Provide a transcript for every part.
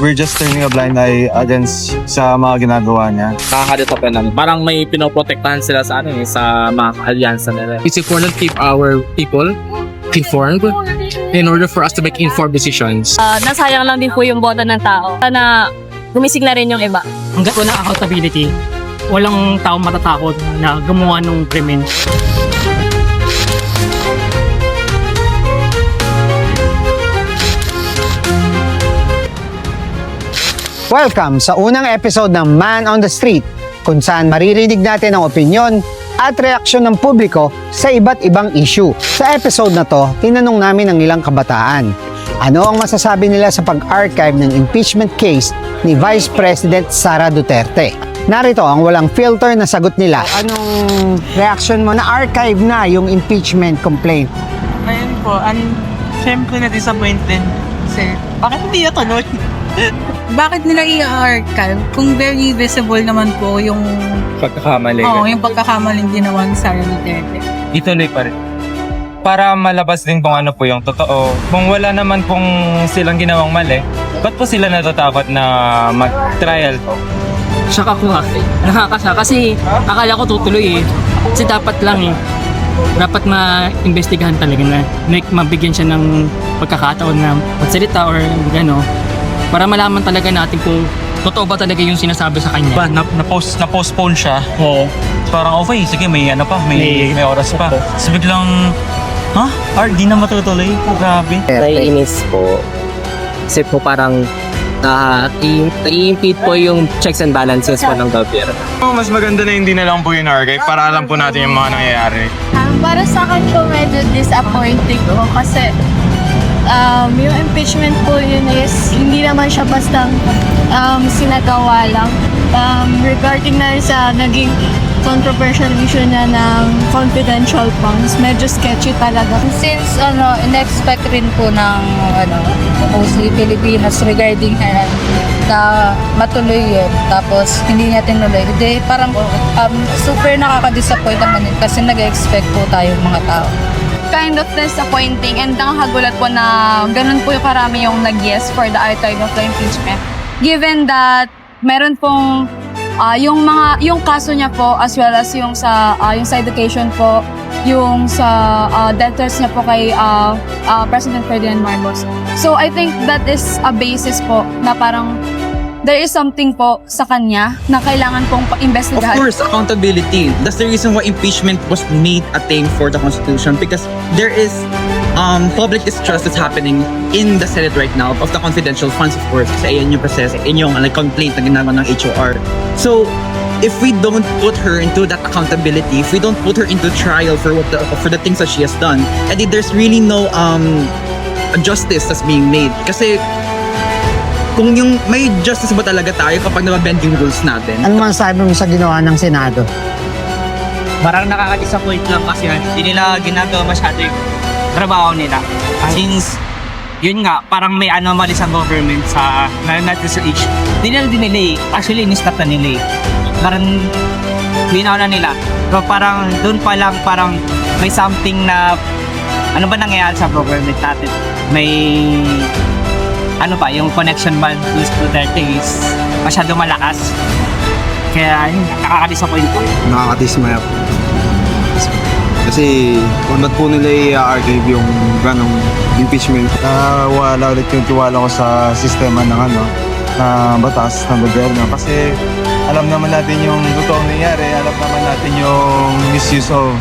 we're just turning a blind eye against sa mga ginagawa niya. Nakakadito pa namin. Parang may pinoprotektahan sila sa sa mga alyansa nila. It's important to keep our people informed in order for us to make informed decisions. Nasayang lang din po yung boto ng tao. Sana gumising na rin yung iba. Hanggat walang accountability, walang taong matatakot na gumawa ng krimen. Welcome sa unang episode ng Man on the Street, kung saan maririnig natin ang opinyon at reaksyon ng publiko sa iba't ibang issue. Sa episode na to, tinanong namin ang ilang kabataan. Ano ang masasabi nila sa pag-archive ng impeachment case ni Vice President Sara Duterte? Narito ang walang filter na sagot nila. Anong reaction mo na archive na yung impeachment complaint? Ayun po, syempre na-disappointed kasi bakit hindi natuloy? Bakit nila i-archive kung very visible naman po yung Pagkakamali. yung pagkakamaling ginawa ni Sara Duterte? Ituloy pa rin. Para malabas din kung ano po yung totoo. Kung wala naman pong silang ginawang mali, ba't po sila natatakot na mag-trial po? Shock ako nakakasya kasi akala ko tutuloy Kasi dapat lang dapat ma-investigahan talaga na mabigyan siya ng pagkakataon na magsalita or para malaman talaga natin kung totoo ba talaga yung sinasabi sa kanya. Ba, na-postpone siya. Oo. Parang okay, sige may oras pa. So biglang, di na matutuloy? Grabe. Naiinis po. Kasi po parang i-impede po yung checks and balances po ng gobyerno. Mas maganda na hindi na lang po yung archive para alam po natin yung mga nangyayari. Para sa akin po medyo disappointing po kasi yung impeachment po yun is hindi naman siya basta sinagawa lang. Regarding na sa naging controversial issue na ng confidential funds, medyo sketchy talaga. Since in-expect rin po ng mostly Pilipinas regarding her na matuloy yun, tapos hindi niya tinuloy. Hindi, parang super nakaka-disappoint naman yun kasi nag-expect po tayo mga tao. Kind of disappointing and nakakagulat po na ganun po yung karami yung nag-yes for the archive of the impeachment. Given that meron pong yung kaso niya po as well as yung sa education po, yung sa debtors niya po kay President Ferdinand Marcos. So I think that is a basis po na parang there is something po sa kanya na kailangan pong Of investigahan. course, accountability. That's the reason why impeachment was made a thing for the Constitution because there is public distrust that's happening in the Senate right now of the confidential funds, of course. Kasi ayan yung process, ayan yung complaint na ginagawa ng HOR. So, if we don't put her into that accountability, if we don't put her into trial for the things that she has done, edi there's really no justice that's being made. Kasi kung yung may justice ba talaga tayo kapag nababend yung rules natin? Ano masasabi mo sa ginawa ng Senado? Parang nakaka-disappoint lang kasi hindi nila ginagawa masyado yung trabaho nila. Since, yun nga, parang may anomaly sa government sa natin sa issue. Hindi nila dinelay. Actually, in-stop na nila Parang, binaw na nila. So parang, doon pa lang, parang may something na, ano ba nangyayari sa government natin? May yung connection ba with Duterte is masyado malakas. Kaya nakaka-disappoint po. Nakakadismaya po. Kasi kung ba't po nila i-archive yung ganong impeachment, wala ulit yung tiwala ko sa sistema ng na batas ng gobyerno. Kasi alam naman natin yung totoong nangyari, alam naman natin yung misuse of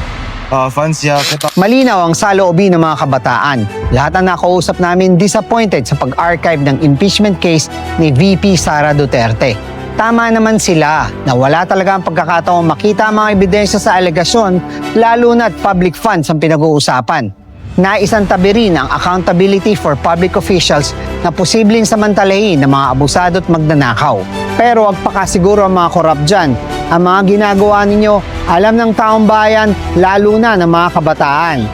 funds niya. Malinaw ang saloobin ng mga kabataan. Lahat ng nakausap namin disappointed sa pag-archive ng impeachment case ni VP Sara Duterte. Tama naman sila na wala talaga ang pagkakataong makita ang mga ebidensya sa alegasyon, lalo na't public funds ang pinag-uusapan. Naisang tabi rin ang accountability for public officials na posibleng samantalahin ng mga abusado at magnanakaw. Pero wag pa kasiguro ang mga korap dyan. Ang mga ginagawa ninyo, alam ng taong bayan, lalo na ng mga kabataan.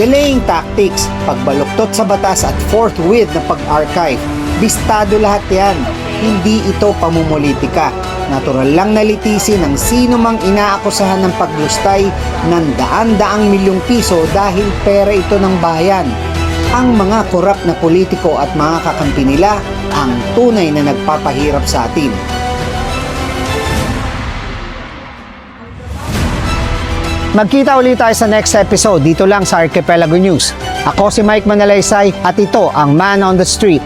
Delaying tactics, pagbaluktot sa batas at forthwith na pag-archive. Bistado lahat yan. Hindi ito pamumulitika. Natural lang nalitisin ng sino mang inaakusahan ng paglustay ng daan-daang milyong piso dahil pera ito ng bayan. Ang mga korap na politiko at mga kakampi nila ang tunay na nagpapahirap sa atin. Magkita ulit tayo sa next episode dito lang sa Archipelago News. Ako si Mike Manalaysay at ito ang Man on the Street.